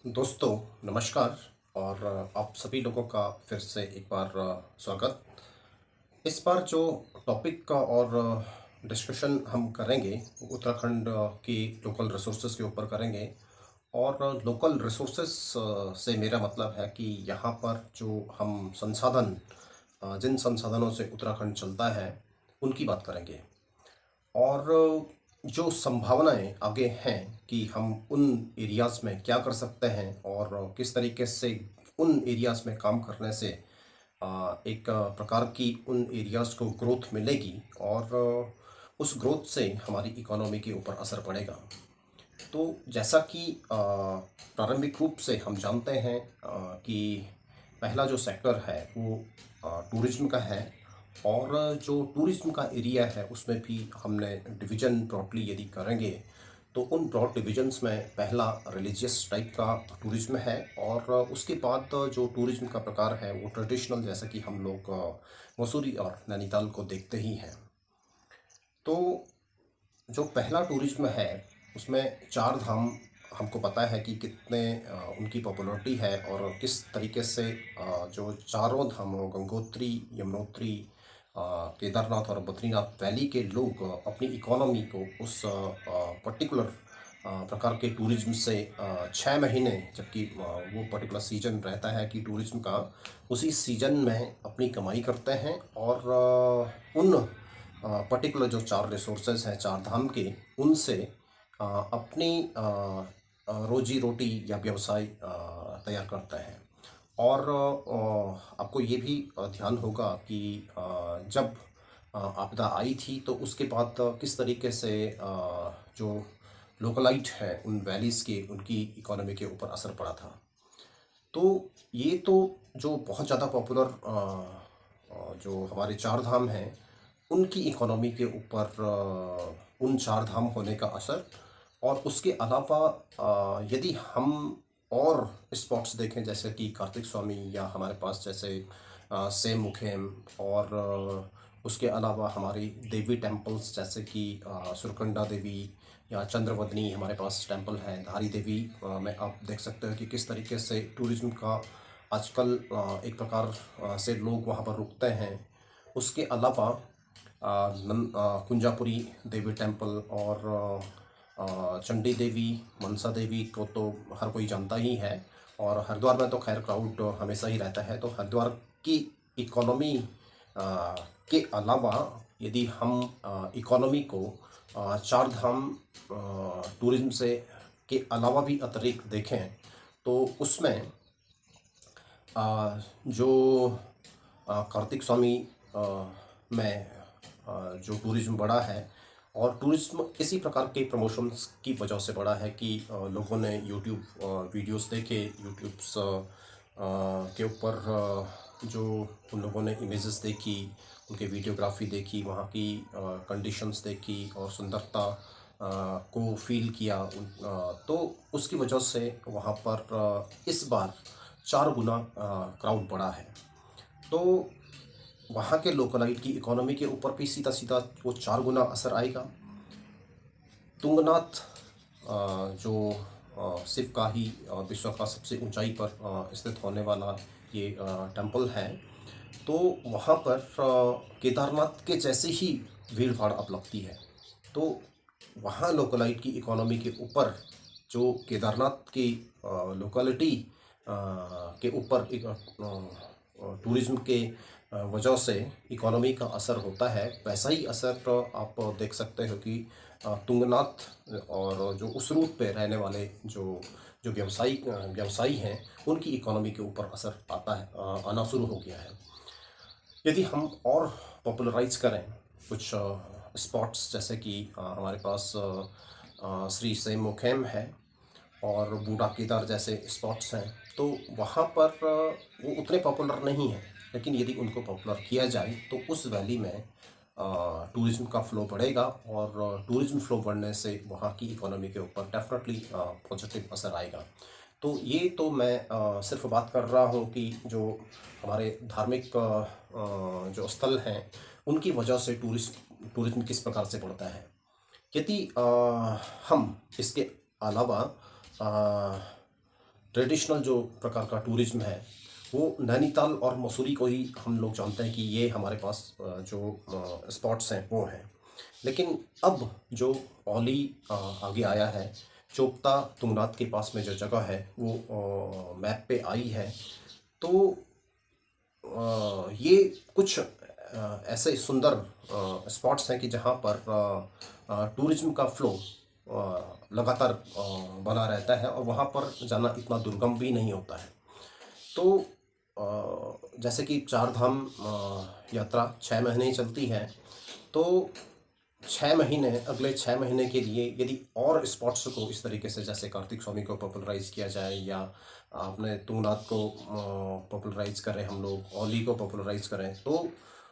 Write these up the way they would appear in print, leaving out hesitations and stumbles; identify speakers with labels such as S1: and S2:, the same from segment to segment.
S1: दोस्तों नमस्कार। और आप सभी लोगों का फिर से एक बार स्वागत। इस बार जो टॉपिक का और डिस्कशन हम करेंगे उत्तराखंड की लोकल रिसोर्सेज के ऊपर करेंगे। और लोकल रिसोर्सेज से मेरा मतलब है कि यहाँ पर जो हम संसाधन जिन संसाधनों से उत्तराखंड चलता है उनकी बात करेंगे। और जो संभावनाएं आगे हैं कि हम उन एरियाज़ में क्या कर सकते हैं और किस तरीके से उन एरियाज़ में काम करने से एक प्रकार की उन एरियाज़ को ग्रोथ मिलेगी और उस ग्रोथ से हमारी इकोनॉमी के ऊपर असर पड़ेगा। तो जैसा कि प्रारंभिक रूप से हम जानते हैं कि पहला जो सेक्टर है वो टूरिज्म का है। और जो टूरिज्म का एरिया है उसमें भी हमने डिवीज़न ब्रॉडली यदि करेंगे तो उन ब्रॉड डिविजन्स में पहला रिलीजियस टाइप का टूरिज्म है। और उसके बाद जो टूरिज्म का प्रकार है वो ट्रेडिशनल, जैसा कि हम लोग मसूरी और नैनीताल को देखते ही हैं। तो जो पहला टूरिज्म है उसमें चार धाम हमको पता है कि कितने उनकी पॉपुलरिटी है और किस तरीके से जो चारों धामों गंगोत्री, यमुनोत्री, केदारनाथ और बद्रीनाथ वैली के लोग अपनी इकोनॉमी को उस पर्टिकुलर प्रकार के टूरिज्म से 6 महीने, जबकि वो पर्टिकुलर सीजन रहता है कि टूरिज्म का, उसी सीजन में अपनी कमाई करते हैं। और उन पर्टिकुलर जो चार रिसोर्सेज हैं चार धाम के, उनसे अपनी रोजी रोटी या व्यवसाय तैयार करते हैं। और आपको ये भी ध्यान होगा कि जब आपदा आई थी तो उसके बाद किस तरीके से जो लोकलाइट है उन वैलीज़ के, उनकी इकोनॉमी के ऊपर असर पड़ा था। तो ये तो जो बहुत ज़्यादा पॉपुलर जो हमारे चार धाम हैं उनकी इकोनॉमी के ऊपर उन चार धाम होने का असर। और उसके अलावा यदि हम और स्पॉट्स देखें जैसे कि कार्तिक स्वामी या हमारे पास जैसे सेम मुखेम, और उसके अलावा हमारी देवी टेम्पल्स जैसे कि सुरकंडा देवी या चंद्रवदनी हमारे पास टेम्पल है, धारी देवी में आप देख सकते हो कि किस तरीके से टूरिज्म का आजकल एक प्रकार से लोग वहाँ पर रुकते हैं। उसके अलावा कुंजापुरी देवी टेम्पल और चंडी देवी, मनसा देवी को तो हर कोई जानता ही है। और हरिद्वार में तो खैर क्राउड हमेशा ही रहता है। तो हरिद्वार की इकोनॉमी के अलावा यदि हम इकोनॉमी को चार धाम टूरिज्म से के अलावा भी अतिरिक्त देखें तो उसमें जो कार्तिक स्वामी में जो टूरिज्म बढ़ा है, और टूरिज्म इसी प्रकार के प्रमोशंस की वजह से बढ़ा है कि लोगों ने यूट्यूब वीडियोस देखे, यूट्यूब्स के ऊपर जो उन लोगों ने इमेजेस देखी, उनके वीडियोग्राफी देखी, वहाँ की कंडीशंस देखी और सुंदरता को फील किया। तो उसकी वजह से वहाँ पर इस बार 4 गुना क्राउड बढ़ा है। तो वहाँ के लोकलाइट की इकोनॉमी के ऊपर भी सीधा सीधा वो 4 गुना असर आएगा। तुंगनाथ जो शिव का ही विश्व का सबसे ऊंचाई पर स्थित होने वाला ये टेम्पल है, तो वहाँ पर केदारनाथ के जैसे ही भीड़ भाड़ अब लगती है। तो वहाँ लोकलाइट की इकोनॉमी के ऊपर जो केदारनाथ की लोकेलिटी के ऊपर एक टूरिज्म के वजह से इकोनॉमी का असर होता है, वैसा ही असर आप देख सकते हो कि तुंगनाथ और जो उस रूट पे रहने वाले जो जो व्यवसायी हैं उनकी इकोनॉमी के ऊपर असर आता है, आना शुरू हो गया है। यदि हम और पॉपुलराइज करें कुछ स्पॉट्स जैसे कि हमारे पास श्री सेम मुखेम है और बूढ़ा केदार जैसे स्पॉट्स हैं, तो वहाँ पर वो उतने पॉपुलर नहीं हैं, लेकिन यदि उनको पॉपुलर किया जाए तो उस वैली में टूरिज्म का फ्लो बढ़ेगा। और टूरिज्म फ्लो बढ़ने से वहाँ की इकोनॉमी के ऊपर डेफिनेटली पॉजिटिव असर आएगा। तो ये तो मैं सिर्फ बात कर रहा हूँ कि जो हमारे धार्मिक जो स्थल हैं उनकी वजह से टूरिज्म किस प्रकार से बढ़ता है। यदि हम इसके अलावा ट्रेडिशनल जो प्रकार का टूरिज्म है वो नैनीताल और मसूरी को ही हम लोग जानते हैं कि ये हमारे पास जो स्पॉट्स हैं वो हैं। लेकिन अब जो ओली आगे आया है, चोपता तुंगनाथ के पास में जो जगह है वो मैप पे आई है। तो ये कुछ ऐसे सुंदर स्पॉट्स हैं कि जहाँ पर टूरिज्म का फ्लो लगातार बना रहता है और वहाँ पर जाना इतना दुर्गम भी नहीं होता है। तो जैसे कि चार धाम यात्रा 6 महीने ही चलती है। तो 6 महीने, अगले 6 महीने के लिए यदि और स्पॉट्स को इस तरीके से जैसे कार्तिक स्वामी को पॉपुलराइज किया जाए या आपने तुंगनाथ को पॉपुलराइज करें, हम लोग ओली को पॉपुलराइज करें, तो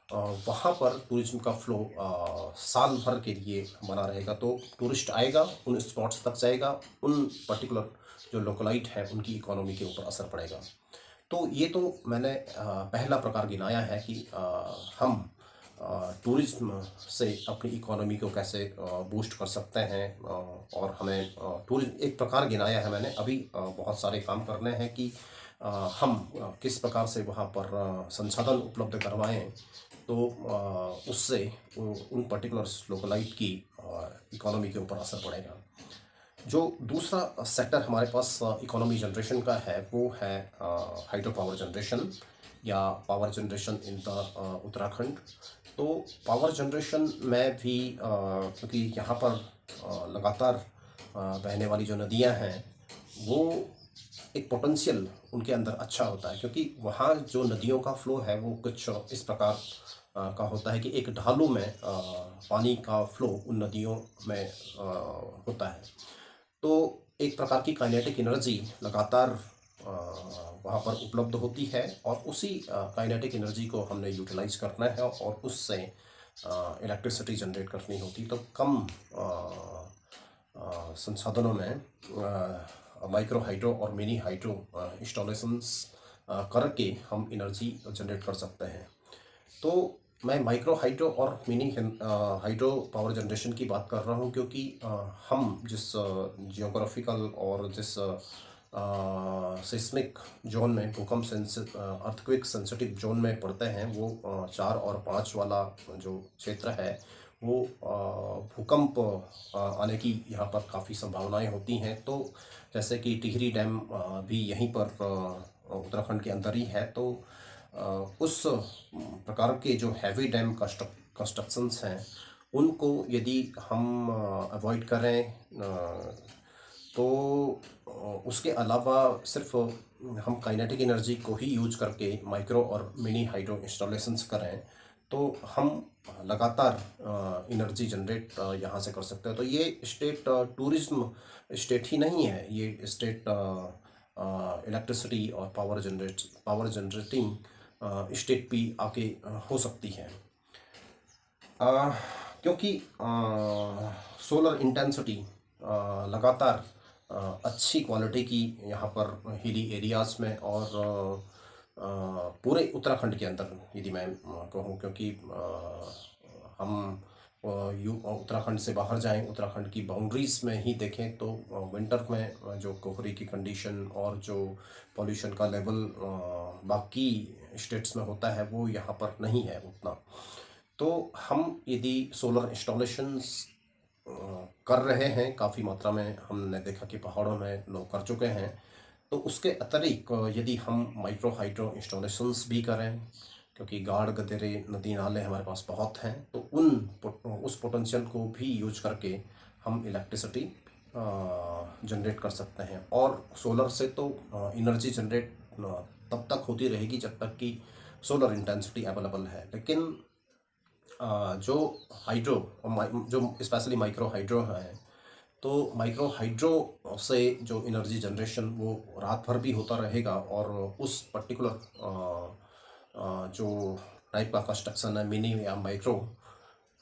S1: अ, वहाँ पर टूरिज्म का फ्लो साल भर के लिए बना रहेगा। तो टूरिस्ट आएगा, उन स्पॉट्स तक जाएगा, उन पर्टिकुलर जो लोकलाइट है उनकी इकोनॉमी के ऊपर असर पड़ेगा। तो ये तो मैंने पहला प्रकार गिनाया है कि हम टूरिज्म से अपनी इकोनॉमी को कैसे बूस्ट कर सकते हैं। और हमें टूरिज्म एक प्रकार गिनाया है मैंने। अभी बहुत सारे काम करने हैं कि हम किस प्रकार से वहाँ पर संसाधन उपलब्ध करवाएं, तो उससे उन पर्टिकुलर लोकलाइट की इकोनॉमी के ऊपर असर पड़ेगा। जो दूसरा सेक्टर हमारे पास इकोनॉमी जनरेशन का है वो है हाइड्रो पावर जनरेशन या power generation in the Uttarakhand. तो पावर जनरेशन में भी क्योंकि यहाँ पर लगातार बहने वाली जो नदियाँ हैं वो एक पोटेंशियल उनके अंदर अच्छा होता है, क्योंकि वहाँ जो नदियों का फ्लो है वो कुछ इस प्रकार का होता है कि एक ढालू में पानी का फ्लो उन नदियों में होता है। तो एक प्रकार की काइनेटिक एनर्जी लगातार वहाँ पर उपलब्ध होती है और उसी काइनेटिक एनर्जी को हमने यूटिलाइज करना है और उससे इलेक्ट्रिसिटी जनरेट करनी होती। तो कम संसाधनों में माइक्रो हाइड्रो और मिनी हाइड्रो इंस्टॉलेशंस करके हम एनर्जी जनरेट कर सकते हैं। तो मैं माइक्रो हाइड्रो और मिनी हाइड्रो पावर जनरेशन की बात कर रहा हूँ, क्योंकि हम जिस जियोग्राफिकल और जिस सिस्मिक जोन में, भूकंप अर्थक्वेक सेंसिटिव जोन में पड़ते हैं, वो 4 और 5 वाला जो क्षेत्र है वो भूकंप आने की यहाँ पर काफ़ी संभावनाएं होती हैं। तो जैसे कि टिहरी डैम भी यहीं पर उत्तराखंड के अंदर ही है। तो उस प्रकार के जो हैवी डैम कंस्ट्रक्शंस हैं उनको यदि हम अवॉइड करें, तो उसके अलावा सिर्फ हम काइनेटिक एनर्जी को ही यूज करके माइक्रो और मिनी हाइड्रो इंस्टॉलेशंस करें तो हम लगातार एनर्जी जनरेट यहाँ से कर सकते हैं। तो ये स्टेट टूरिज्म स्टेट ही नहीं है, ये स्टेट इलेक्ट्रिसिटी और पावर जनरेटिंग स्टेट भी आके हो सकती है। क्योंकि सोलर इंटेंसिटी लगातार अच्छी क्वालिटी की यहाँ पर हिली एरियाज़ में और पूरे उत्तराखंड के अंदर यदि मैं कहूँ, क्योंकि हम उत्तराखंड से बाहर जाएं, उत्तराखंड की बाउंड्रीज़ में ही देखें तो विंटर में जो कोहरे की कंडीशन और जो पॉल्यूशन का लेवल बाकी स्टेट्स में होता है वो यहाँ पर नहीं है उतना। तो हम यदि सोलर इंस्टॉलेशंस कर रहे हैं, काफ़ी मात्रा में हमने देखा कि पहाड़ों में लोग कर चुके हैं, तो उसके अतिरिक्त यदि हम माइक्रो हाइड्रो इंस्टॉलेशंस भी करें, क्योंकि गाढ़ गदेरे नदी नाले हमारे पास बहुत हैं, तो उस पोटेंशियल को भी यूज करके हम इलेक्ट्रिसिटी जनरेट कर सकते हैं। और सोलर से तो एनर्जी जनरेट तब तक होती रहेगी जब तक कि सोलर इंटेंसिटी अवेलेबल है। लेकिन जो हाइड्रो जो स्पेशली माइक्रो हाइड्रो है, तो माइक्रो हाइड्रो से जो एनर्जी जनरेशन वो रात भर भी होता रहेगा और उस पर्टिकुलर जो टाइप का कंस्ट्रक्शन है मिनी या माइक्रो,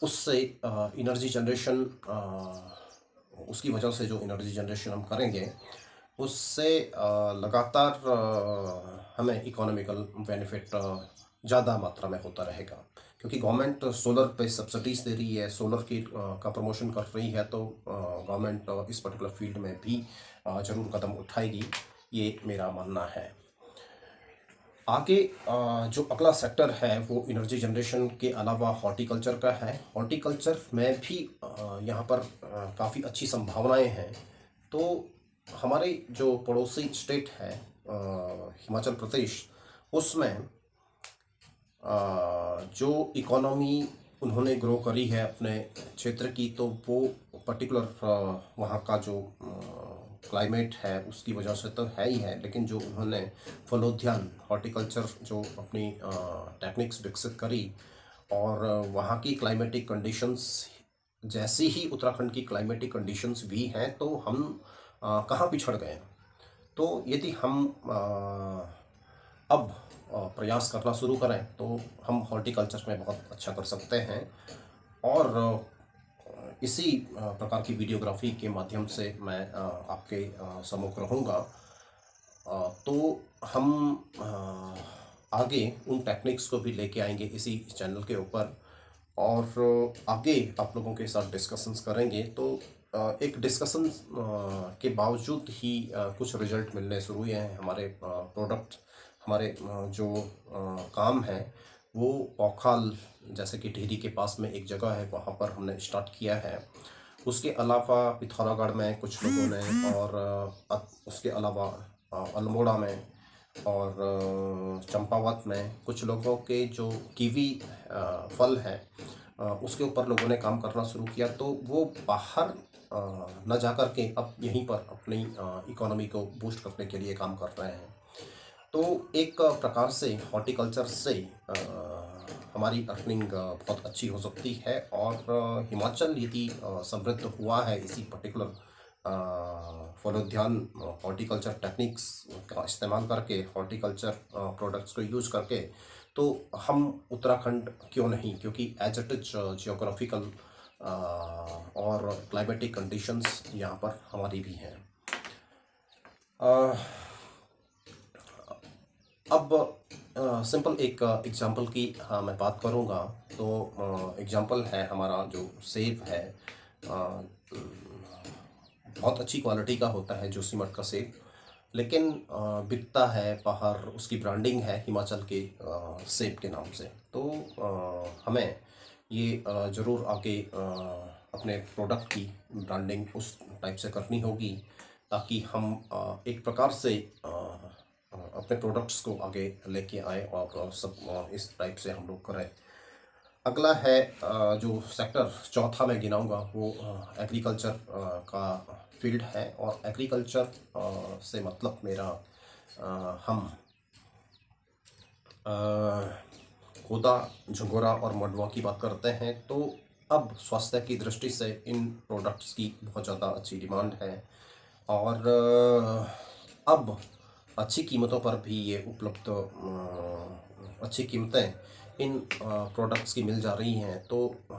S1: उससे एनर्जी जनरेशन उसकी वजह से जो एनर्जी जनरेशन हम करेंगे उससे लगातार हमें इकोनॉमिकल बेनिफिट ज़्यादा मात्रा में होता रहेगा, क्योंकि गवर्नमेंट सोलर पे सब्सिडीज दे रही है, सोलर की का प्रमोशन कर रही है। तो गवर्नमेंट इस पर्टिकुलर फील्ड में भी ज़रूर कदम उठाएगी। ये मेरा मानना है। आगे जो अगला सेक्टर है वो एनर्जी जनरेशन के अलावा हॉर्टिकल्चर का है। हॉर्टिकल्चर में भी यहाँ पर काफ़ी अच्छी संभावनाएं हैं। तो हमारे जो पड़ोसी स्टेट है हिमाचल प्रदेश, उसमें जो इकोनॉमी उन्होंने ग्रो करी है अपने क्षेत्र की, तो वो पर्टिकुलर वहाँ का जो क्लाइमेट है उसकी वजह से तो है ही है, लेकिन जो उन्होंने फलोद्यान हॉर्टिकल्चर जो अपनी टेक्निक्स विकसित करी और वहाँ की क्लाइमेटिक कंडीशंस जैसी ही उत्तराखंड की क्लाइमेटिक कंडीशंस भी हैं, तो हम कहाँ पिछड़ गए हैं। तो यदि हम अब प्रयास करना शुरू करें तो हम हॉर्टिकल्चर में बहुत अच्छा कर सकते हैं। और इसी प्रकार की वीडियोग्राफी के माध्यम से मैं आपके सम्मुख रहूँगा। तो हम आगे उन टेक्निक्स को भी लेके आएंगे इसी चैनल के ऊपर, और आगे आप लोगों के साथ डिस्कशंस करेंगे। तो एक डिस्कशन के बावजूद ही कुछ रिजल्ट मिलने शुरू हुए हैं। हमारे प्रोडक्ट, हमारे जो काम है वो औखाल जैसे कि टिहरी के पास में एक जगह है, वहाँ पर हमने स्टार्ट किया है। उसके अलावा पिथौरागढ़ में कुछ लोगों ने, और उसके अलावा अल्मोड़ा में और चंपावत में कुछ लोगों के जो कीवी फल है उसके ऊपर लोगों ने काम करना शुरू किया। तो वो बाहर न जा कर के अब यहीं पर अपनी इकोनॉमी को बूस्ट करने के लिए काम कर रहे हैं। तो एक प्रकार से हॉर्टिकल्चर से हमारी अर्निंग बहुत अच्छी हो सकती है। और हिमाचल यदि समृद्ध हुआ है इसी पर्टिकुलर फलोद्यान हॉर्टिकल्चर टेक्निक्स का इस्तेमाल करके, हॉर्टिकल्चर प्रोडक्ट्स को यूज़ करके, तो हम उत्तराखंड क्यों नहीं, क्योंकि एज इट इज जियोग्राफिकल और क्लाइमेटिक कंडीशंस यहाँ पर हमारी भी हैं। अब सिंपल एक एग्जांपल की मैं बात करूँगा। तो एग्जांपल है हमारा जो सेब है, बहुत अच्छी क्वालिटी का होता है जोशीमठ का सेब, लेकिन बिकता है बाहर, उसकी ब्रांडिंग है हिमाचल के सेब के नाम से। तो हमें ये ज़रूर आगे अपने प्रोडक्ट की ब्रांडिंग उस टाइप से करनी होगी, ताकि हम एक प्रकार से अपने प्रोडक्ट्स को आगे लेके आए और सब इस टाइप से हम लोग करें। अगला है जो सेक्टर चौथा मैं गिनाऊंगा वो एग्रीकल्चर का फील्ड है। और एग्रीकल्चर से मतलब मेरा हम कोदा, झंगोरा और मंडुआ की बात करते हैं। तो अब स्वास्थ्य की दृष्टि से इन प्रोडक्ट्स की बहुत ज़्यादा अच्छी डिमांड है, और अब अच्छी कीमतों पर भी ये उपलब्ध, अच्छी कीमतें इन प्रोडक्ट्स की मिल जा रही हैं। तो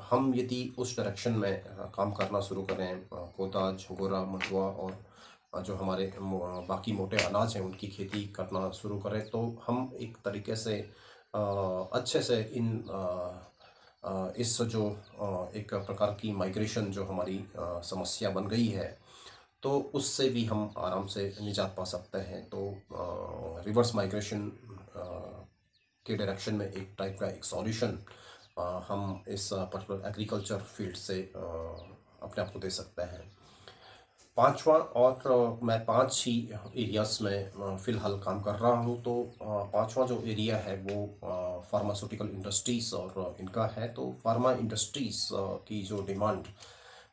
S1: हम यदि उस डायरेक्शन में काम करना शुरू करें, कोदा, झंगोरा, मंडुआ और जो हमारे बाकी मोटे अनाज हैं उनकी खेती करना शुरू करें, तो हम एक तरीके से अच्छे से इन इस जो एक प्रकार की माइग्रेशन जो हमारी समस्या बन गई है, तो उससे भी हम आराम से निजात पा सकते हैं। तो रिवर्स माइग्रेशन के डायरेक्शन में एक टाइप का एक सॉल्यूशन हम इस पर्टिकुलर एग्रीकल्चर फील्ड से अपने आप को दे सकते हैं। पांचवा, और मैं 5 ही एरियाज में फ़िलहाल काम कर रहा हूँ। तो पांचवा जो एरिया है वो फार्मास्यूटिकल इंडस्ट्रीज़ और इनका है। तो फार्मा इंडस्ट्रीज़ की जो डिमांड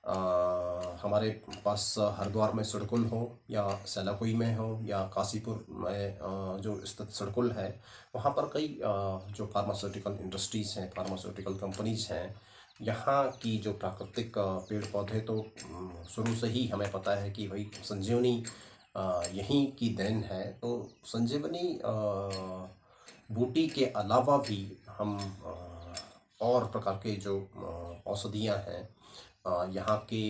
S1: हमारे पास हरिद्वार में सड़कुल हो, या सेलाकुई में हो, या काशीपुर में जो स्थित सड़कुल है, वहाँ पर कई जो फार्मास्यूटिकल इंडस्ट्रीज़ हैं, फार्मास्यूटिकल कंपनीज़ हैं। यहाँ की जो प्राकृतिक पेड़ पौधे, तो शुरू से ही हमें पता है कि भाई संजीवनी यहीं की देन है। तो संजीवनी बूटी के अलावा भी हम और प्रकार के जो औषधियाँ हैं यहाँ के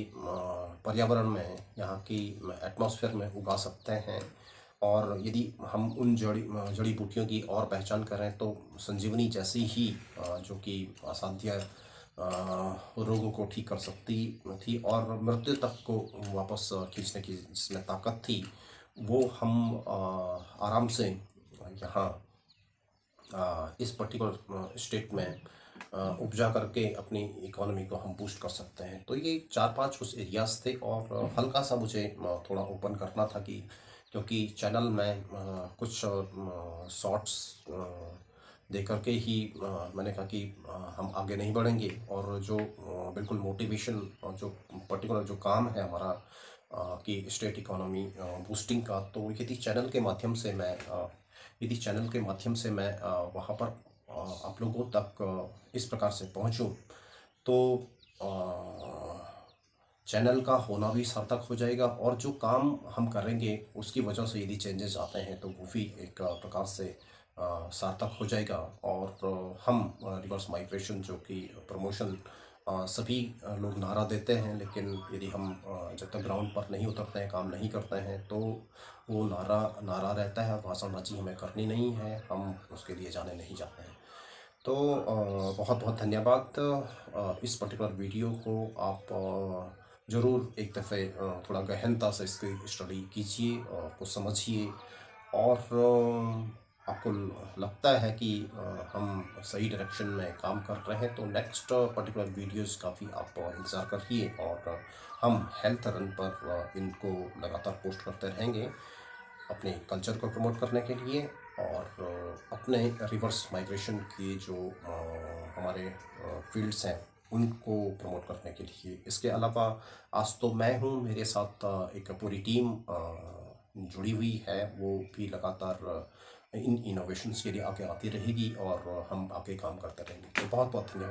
S1: पर्यावरण में, यहाँ की एटमॉस्फेयर में उगा सकते हैं। और यदि हम उन जड़ी बूटियों की और पहचान करें, तो संजीवनी जैसी ही जो कि असाध्य रोगों को ठीक कर सकती थी और मृत्यु तक को वापस खींचने की जिसमें ताकत थी, वो हम आराम से यहाँ इस पर्टिकुलर स्टेट में उपजा करके अपनी इकोनॉमी को हम बूस्ट कर सकते हैं। तो ये 4-5 कुछ एरियाज़ थे और हल्का सा मुझे थोड़ा ओपन करना था कि क्योंकि चैनल में कुछ शॉर्ट्स दे करके ही मैंने कहा कि हम आगे नहीं बढ़ेंगे और जो बिल्कुल मोटिवेशन और जो पर्टिकुलर जो काम है हमारा कि स्टेट इकोनॉमी बूस्टिंग का, तो यदि चैनल के माध्यम से मैं वहाँ पर आप लोगों तक इस प्रकार से पहुँचूँ तो चैनल का होना भी सार्थक हो जाएगा और जो काम हम करेंगे उसकी वजह से यदि चेंजेस आते हैं तो वो भी एक प्रकार से सार्थक हो जाएगा। और हम रिवर्स माइग्रेशन जो कि प्रमोशन सभी लोग नारा देते हैं, लेकिन यदि हम जब तक ग्राउंड पर नहीं उतरते हैं, काम नहीं करते हैं, तो वो नारा नारा रहता है। भाषणबाजी हमें करनी नहीं है, हम उसके लिए जाने नहीं जाते हैं। तो बहुत बहुत धन्यवाद। इस पर्टिकुलर वीडियो को आप ज़रूर एक दफ़े थोड़ा गहनता से इसकी स्टडी कीजिए और कुछ समझिए और आपको लगता है कि हम सही डायरेक्शन में काम कर रहे हैं तो नेक्स्ट पर्टिकुलर वीडियोस का भी आप इंतज़ार करिए और हम हेल्थ रन पर इनको लगातार पोस्ट करते रहेंगे अपने कल्चर को प्रमोट करने के लिए और अपने रिवर्स माइग्रेशन की जो हमारे फील्ड्स हैं उनको प्रमोट करने के लिए। इसके अलावा आज तो मैं हूँ, मेरे साथ एक पूरी टीम जुड़ी हुई है, वो भी लगातार इन इनोवेशंस के लिए आगे आती रहेगी और हम आगे काम करते रहेंगे। तो बहुत बहुत धन्यवाद।